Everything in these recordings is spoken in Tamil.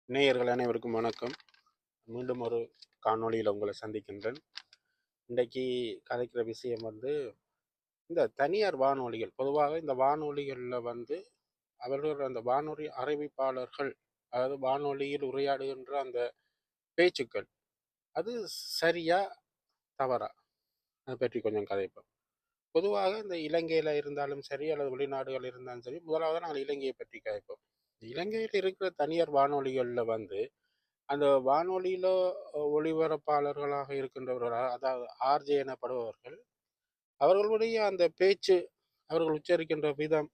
நேயர்கள் அனைவருக்கும் வணக்கம். மீண்டும் ஒரு காணொளியில் உங்களை சந்திக்கின்றேன். இன்றைக்கு கதைக்கிற விஷயம் இந்த தனியார் வானொலிகள். பொதுவாக இந்த வானொலிகளில் அவர்கள் அந்த வானொலி அறிவிப்பாளர்கள், அதாவது வானொலியில் உரையாடுகின்ற அந்த பேச்சுக்கள், அது சரியா தவறா, அதை பற்றி கொஞ்சம் கதைப்போம். பொதுவாக இந்த இலங்கையில் இருந்தாலும் சரி அல்லது வெளிநாடுகள் இருந்தாலும் சரி, முதலாவது நாங்கள் இலங்கையை பற்றி கதைப்போம். இலங்கையில் இருக்கிற தனியார் வானொலிகளில் அந்த வானொலியில ஒளிபரப்பாளர்களாக இருக்கின்றவர்களாக, அதாவது ஆர்ஜே எனப்படுபவர்கள், அவர்களுடைய அந்த பேச்சு, அவர்கள் உச்சரிக்கின்ற விதம்,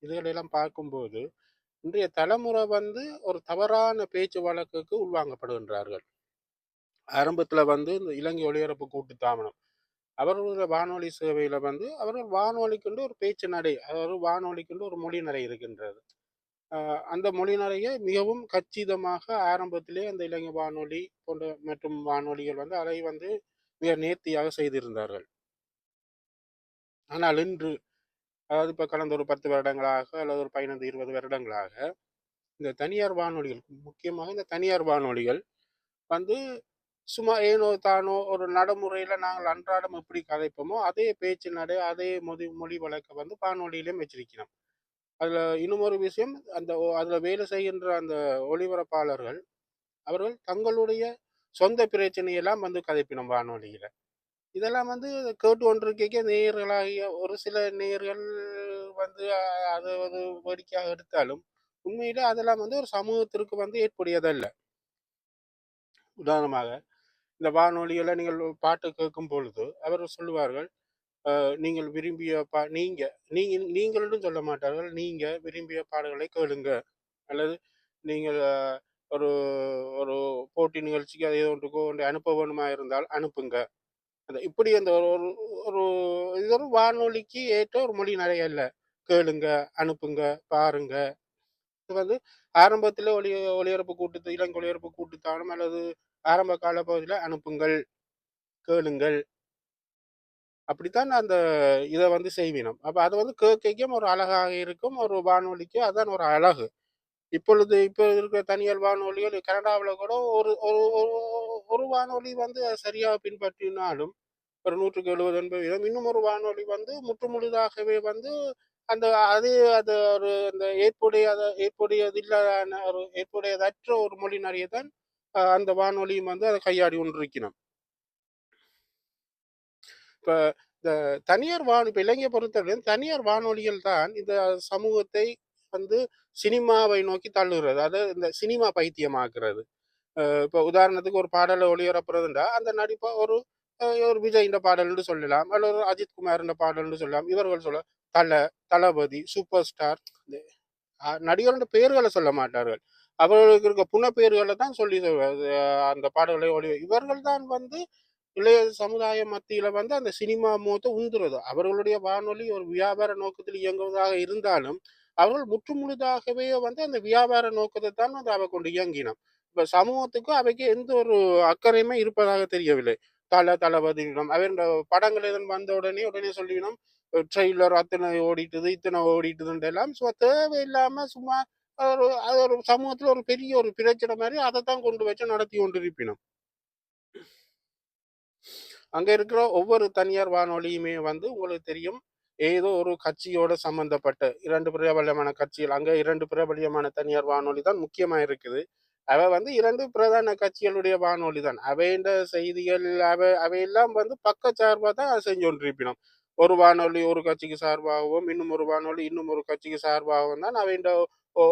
இதுகளெல்லாம் பார்க்கும்போது இன்றைய தலைமுறை ஒரு தவறான பேச்சு வழக்குக்கு உள்வாங்கப்படுகின்றார்கள். ஆரம்பத்துல இந்த இலங்கை ஒளிபரப்பு கூட்டு தாமனம் அவர்களுடைய வானொலி சேவையில அவர்கள் வானொலிக்குண்டு ஒரு பேச்சு நடை, அதாவது வானொலிக்குண்டு ஒரு மொழி நடை இருக்கின்றது. அந்த மொழிநடையை மிகவும் கச்சிதமாக ஆரம்பத்திலே அந்த இலங்கை வானொலி போன்ற மற்றும் வானொலிகள் அதை மிக நேர்த்தியாக செய்திருந்தார்கள். ஆனால் இன்று, அதாவது இப்போ கடந்த ஒரு 10 வருடங்களாக அல்லது ஒரு 15-20 வருடங்களாக இந்த தனியார் வானொலிகள், முக்கியமாக இந்த தனியார் வானொலிகள் வந்து சும்மா ஏனோ தானோ ஒரு நடைமுறையில் நாங்கள் அன்றாடம் எப்படி கதைப்போமோ அதே பேச்சு நடை, அதே மொழி வழக்கை வானொலியிலையும் வச்சிருக்கிறோம். அதுல இன்னும் ஒரு விஷயம், அதுல வேலை செய்கின்ற அந்த ஒளிபரப்பாளர்கள் அவர்கள் தங்களுடைய சொந்த பிரச்சனையெல்லாம் கதைப்பினம் வானொலியில. இதெல்லாம் கேட்டு கொண்டிருக்க நேயர்களாகிய ஒரு சில நேயர்கள் அது ஒரு வேடிக்கையாக எடுத்தாலும் உண்மையில அதெல்லாம் ஒரு சமூகத்திற்கு ஏற்புடையதல்ல. உதாரணமாக இந்த வானொலியில நீங்கள் பாட்டு கேட்கும் பொழுது அவர்கள் சொல்லுவார்கள், நீங்கள் விரும்பிய நீங்க நீங்களும் சொல்ல மாட்டார்கள், நீங்க விரும்பிய பாடல்களை கேளுங்க, அல்லது நீங்கள் ஒரு ஒரு போட்டி நிகழ்ச்சிக்கு அதை ஒன்றுக்கோ ஒன்று அனுப்ப வேணுமா இருந்தால் அனுப்புங்க. இப்படி அந்த ஒரு ஒரு இது ஒரு வானொலிக்கு ஏற்ற ஒரு மொழி நிறைய இல்லை. கேளுங்க, அனுப்புங்க, பாருங்க. இது ஆரம்பத்தில் ஒளிபரப்பு கூட்டு இலங்கை ஒளிபரப்பு கூட்டுத்தானம் அல்லது ஆரம்ப கால பகுதியில் அனுப்புங்கள், கேளுங்கள், அப்படித்தான் அந்த இதை செய்வினோம். அப்ப அது கேட்கும் ஒரு அழகாக இருக்கும். ஒரு வானொலிக்கு அதான் ஒரு அழகு. இப்போ இருக்கிற தனியார் வானொலிகள் கனடாவில் கூட ஒரு ஒரு ஒரு வானொலி சரியாக பின்பற்றினாலும் ஒரு 170-80 இன்னும் ஒரு வானொலி முற்று முழுதாகவே அந்த அது அது ஒரு அந்த ஏற்புடையதில்லாத ஒரு ஏற்புடையதற்ற ஒரு மொழி நிறையதான் அந்த வானொலியும் அதை கையாடி கொண்டிருக்கணும். இப்ப இந்த தனியார் இப்ப இலங்கையை பொறுத்தவரை தனியார் வானொலிகள் தான் இந்த சமூகத்தை சினிமாவை நோக்கி தள்ளுகிறது, அதாவது இந்த சினிமா பைத்தியமாக்குறது. இப்போ உதாரணத்துக்கு ஒரு பாடலை ஒளிபரப்புறதுண்டா அந்த நடிப்பை ஒரு விஜய் இந்த பாடல்னு சொல்லலாம், அல்ல ஒரு அஜித் குமார் இந்த பாடல்னு சொல்லலாம். இவர்கள் சொல்ல தளபதி, சூப்பர் ஸ்டார், நடிகர்களோட பெயர்களை சொல்ல மாட்டார்கள். அவர்களுக்கு இருக்க புன பெயர்களை தான் சொல்லி அந்த பாடல்களை இவர்கள் தான் இளைய சமுதாய மத்தியில அந்த சினிமா முகத்தை உந்துறது. அவர்களுடைய வானொலி ஒரு வியாபார நோக்கத்தில் இயங்குவதாக இருந்தாலும் அவர்கள் முற்று முழுதாகவே அந்த வியாபார நோக்கத்தை தான் அவை கொண்டு இயங்கினோம். இப்ப சமூகத்துக்கு அவைக்கு எந்த ஒரு அக்கறையுமே இருப்பதாக தெரியவில்லை. தளபதியிடம் அவர் இந்த படங்கள் எதுவும் வந்த உடனே சொல்லினோம், ட்ரெய்லர் அத்தனை ஓடிட்டுது, இத்தனை ஓடிட்டுதுன்னு எல்லாம் தேவையில்லாம சும்மா அது ஒரு சமூகத்துல ஒரு பெரிய ஒரு பிரச்சனை மாதிரி அதைத்தான் கொண்டு வச்சு நடத்தி கொண்டிருப்பினோம். அங்க இருக்கிற ஒவ்வொரு தனியார் வானொலியுமே உங்களுக்கு தெரியும், ஏதோ ஒரு கட்சியோட சம்பந்தப்பட்ட 2 பிரபலமான கட்சிகள், அங்க 2 பிரபலியமான தனியார் வானொலி தான் முக்கியமா இருக்குது. அவ 2 பிரதான கட்சிகளுடைய வானொலி தான். அவைண்ட செய்திகள் அவையெல்லாம் பக்கச்சார்பா தான் செஞ்சு கொண்டிருப்பினோம். ஒரு வானொலி ஒரு கட்சிக்கு சார்பாகவும், இன்னும் ஒரு வானொலி இன்னும் ஒரு கட்சிக்கு சார்பாகவும் தான் அவைண்ட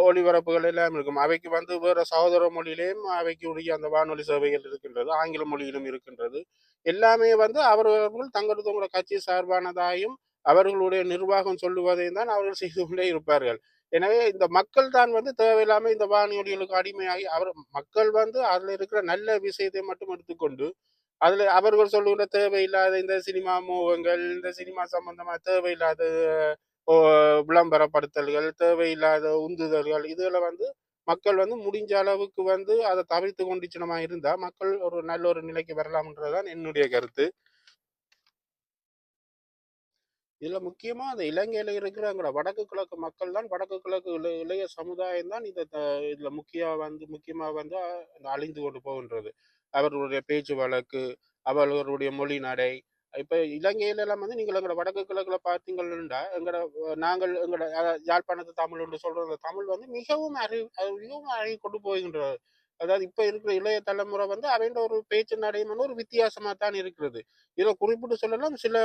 ஒளிபரப்புகள் எல்லாம் இருக்கும். அவைக்கு வேற சகோதர மொழியிலேயும் அவைக்கு உரிய அந்த வானொலி சேவைகள் இருக்கின்றது, ஆங்கில மொழியிலும் இருக்கின்றது. எல்லாமே அவர்கள் தங்களோட கட்சி சார்பானதாயும் அவர்களுடைய நிர்வாகம் சொல்லுவதையும் தான் அவர்கள் செய்து கொண்டே இருப்பார்கள். எனவே இந்த மக்கள் தான் தேவையில்லாம இந்த வானொலிகளுக்கு அடிமையாகி மக்கள் அதுல இருக்கிற நல்ல விஷயத்தை மட்டும் எடுத்துக்கொண்டு அதுல அவர்கள் சொல்லுகிற தேவையில்லாத இந்த சினிமா மோகங்கள், இந்த சினிமா சம்பந்தமா தேவையில்லாத விளம்பரப்படுத்தல்கள், தேவையில்லாத உந்துதல்கள், இதுல மக்கள் முடிஞ்ச அளவுக்கு அதை தவிர்த்து கொண்டுச்சுனமா இருந்தா மக்கள் ஒரு நல்ல ஒரு நிலைக்கு வரலாம்ன்றதுதான் என்னுடைய கருத்து. இதுல முக்கியமா அந்த இலங்கையில இருக்கிற வடக்கு கிழக்கு மக்கள் தான், வடக்கு கிழக்கு இளைய சமுதாயம் தான் இதுல முக்கியமா வந்து அழிந்து கொண்டு போகின்றது. அவர்களுடைய பேச்சு வழக்கு, அவர்களுடைய மொழி நடை. இப்ப இலங்கையில எல்லாம் வந்து நீங்கள் எங்கட வடக்கு கிழக்குல பார்த்தீங்கன்னா, எங்கட யாழ்ப்பாணத்து தமிழ் என்று சொல்ற அந்த தமிழ் வந்து மிகவும் அருகி கொண்டு போகின்றது. அதாவது இப்ப இருக்கிற இளைய தலைமுறை வந்து அவைண்ட ஒரு பேச்சு நடையும் வந்து ஒரு வித்தியாசமா தான் இருக்கிறது. இதுல குறிப்பிட்டு சொல்லலாம், சில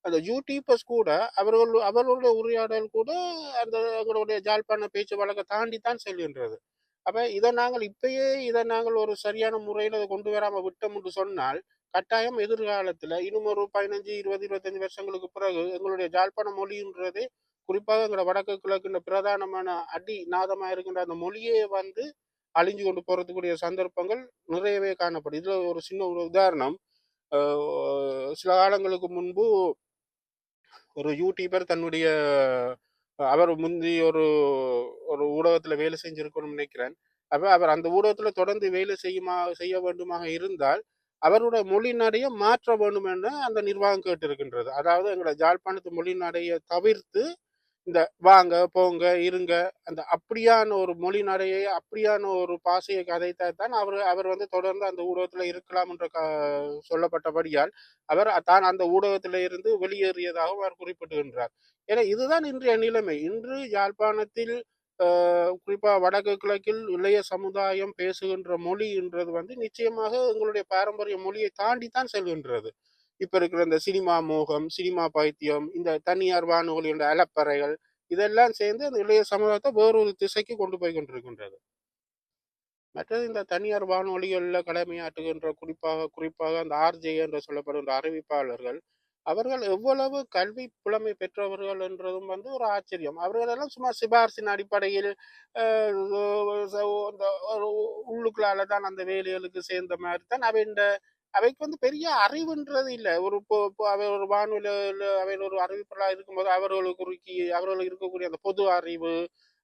அந்த யூடியூபர்ஸ் கூட அவர்களுடைய உரையாடல் கூட அந்த எங்களுடைய ஜாழ்ப்பாண பேச்சு வழக்க தாண்டி தான் செல்கின்றது. அப்ப இதை நாங்கள் ஒரு சரியான முறையில அத கொண்டு வராம விட்டோம் என்று சொன்னால், கட்டாயம் எதிர்காலத்துல இன்னும் ஒரு 15, 20, 25 வருஷங்களுக்கு பிறகு எங்களுடைய ஜாழ்ப்பாண மொழின்றதே, குறிப்பாக எங்களோட வடக்கு கிழக்குல பிரதானமான நாதமா இருக்கின்ற அந்த மொழியே வந்து அழிஞ்சு கொண்டு போறதுக்குரிய சந்தர்ப்பங்கள் நிறையவே காணப்படும். இதுல ஒரு சின்ன ஒரு உதாரணம். சில காலங்களுக்கு முன்பு ஒரு யூடியூபர் தன்னுடைய அவர் முந்தி ஒரு ஒரு ஊடகத்துல வேலை செஞ்சிருக்கணும்னு நினைக்கிறேன். அப்ப அவர் அந்த ஊடகத்துல தொடர்ந்து வேலை செய்ய வேண்டுமாக இருந்தால், அவருடைய மொழி நடைய மாற்ற வேண்டும் என அந்த நிர்வாகம் கேட்டிருக்கின்றது. அதாவது எங்களோட ஜாழ்ப்பாணத்து மொழி நடைய தவிர்த்து இந்த வாங்க, போங்க, இருங்க, அந்த அப்படியான ஒரு மொழி நடையை, அப்படியான ஒரு பாஷையை கதைத்தா தான் அவர் அவர் வந்து தொடர்ந்து அந்த ஊடகத்துல இருக்கலாம் என்ற சொல்லப்பட்டபடியால், அவர் தான் அந்த ஊடகத்தில இருந்து வெளியேறியதாகவும் அவர் குறிப்பிடுகின்றார். ஏன்னா இதுதான் இன்றைய நிலைமை. இன்று யாழ்ப்பாணத்தில் குறிப்பா வடக்கு கிழக்கில் இளைய சமுதாயம் பேசுகின்ற மொழின்றது வந்து நிச்சயமாக எங்களுடைய பாரம்பரிய மொழியை தாண்டி தான் செல்கின்றது. இப்ப இருக்கிற இந்த சினிமா மோகம், சினிமா பைத்தியம், இந்த தனியார் வானொலி என்ற அலப்பறைகள், இதெல்லாம் சேர்ந்து அந்த இளைய சமுதாயத்தை வேறொரு திசைக்கு கொண்டு போய் கொண்டிருக்கின்றது. மற்றது இந்த தனியார் வானொலிகள்ல கடமையாற்றுகின்ற குறிப்பாக குறிப்பாக அந்த ஆர்ஜே என்று சொல்லப்படுகின்ற அறிவிப்பாளர்கள், அவர்கள் எவ்வளவு கல்வி புலமை பெற்றவர்கள் என்றதும் வந்து ஒரு ஆச்சரியம். அவர்களெல்லாம் சும்மா சிபாரிசின் அடிப்படையில் இந்த ஒரு உள்ளுக்குள்ளால தான் அந்த வேலைகளுக்கு சேர்ந்த மாதிரி தான் அவைக்கு வந்து பெரிய அறிவுன்றது இல்லை. அவை ஒரு வானொலியில் அவை ஒரு அறிவிப்பாளராக இருக்கும்போது அவர்களுக்கு இருக்கக்கூடிய அந்த பொது அறிவு,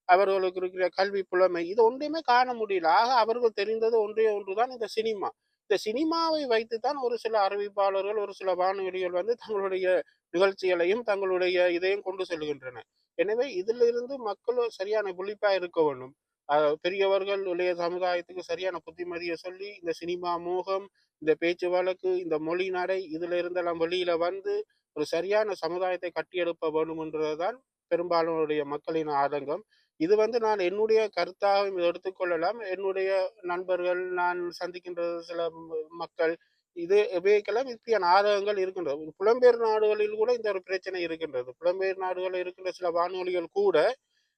அவர்களுக்கு இருக்கிற கல்வி புலமை இது ஒன்றையுமே காண முடியல. ஆக அவர்கள் தெரிந்தது ஒன்றே ஒன்றுதான் இந்த சினிமா. இந்த சினிமாவை வைத்துத்தான் ஒரு சில அறிவிப்பாளர்கள், ஒரு சில வானொலிகள் வந்து தங்களுடைய நிகழ்ச்சிகளையும், தங்களுடைய இதையும் கொண்டு செல்கின்றன. எனவே இதிலிருந்து மக்களும் சரியான விழிப்பா இருக்க வேண்டும். பெரியவர்கள் இளைய சமுதாயத்துக்கு சரியான புத்திமதியை சொல்லி, இந்த சினிமா மோகம், இந்த பேச்சு வழக்கு, இந்த மொழி நடை இதுல இருந்தெல்லாம் வெளியில வந்து ஒரு சரியான சமுதாயத்தை கட்டியெழுப்ப வேண்டும் என்றதுதான் பெரும்பாலானுடைய மக்களின் ஆதங்கம். இது வந்து நான் என்னுடைய கருத்தாகவும் எடுத்துக்கொள்ளலாம். என்னுடைய நண்பர்கள், நான் சந்திக்கின்ற சில மக்கள், இது இவைக்கெல்லாம் இப்படியான ஆதகங்கள் இருக்கின்றது. புலம்பெயர் நாடுகளில் கூட இந்த ஒரு பிரச்சனை இருக்கின்றது. புலம்பெயர் நாடுகளில் இருக்கின்ற சில வானொலிகள் கூட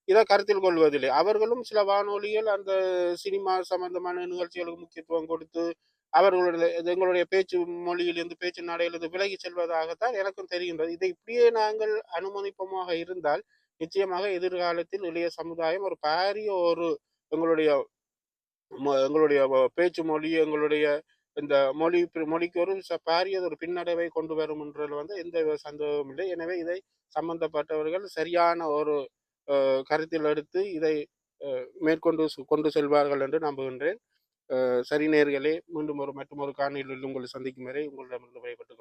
இதை கருத்தில் கொள்வதில்லை. அவர்களும் சில வானொலிகள் அந்த சினிமா சம்பந்தமான நிகழ்ச்சிகளுக்கு முக்கியத்துவம் கொடுத்து, எங்களுடைய பேச்சு மொழியிலிருந்து, பேச்சு நடையிலிருந்து விலகி செல்வதாகத்தான் எனக்கும் தெரிகின்றது. இதை இப்படியே நாங்கள் அனுமதிப்போமாக இருந்தால், நிச்சயமாக எதிர்காலத்தில் இளைய சமுதாயம் ஒரு பாரிய ஒரு எங்களுடைய எங்களுடைய பேச்சு மொழி, எங்களுடைய இந்த மொழிக்கு ஒரு பாரிய ஒரு பின்னடைவை கொண்டு வரும் என்றதில் வந்து எந்த சந்தேகமும் இல்லை. எனவே இதை சம்பந்தப்பட்டவர்கள் சரியான ஒரு கருத்தில் எடுத்து இதை மேற்கொண்டு கொண்டு செல்வார்கள் என்று நம்புகின்றேன். சரி நேயர்களே, மீண்டும் மற்றொரு காணொளியில் உங்களை சந்திக்கும் வரை உங்களிடமிருந்து விடைபெற்றுக்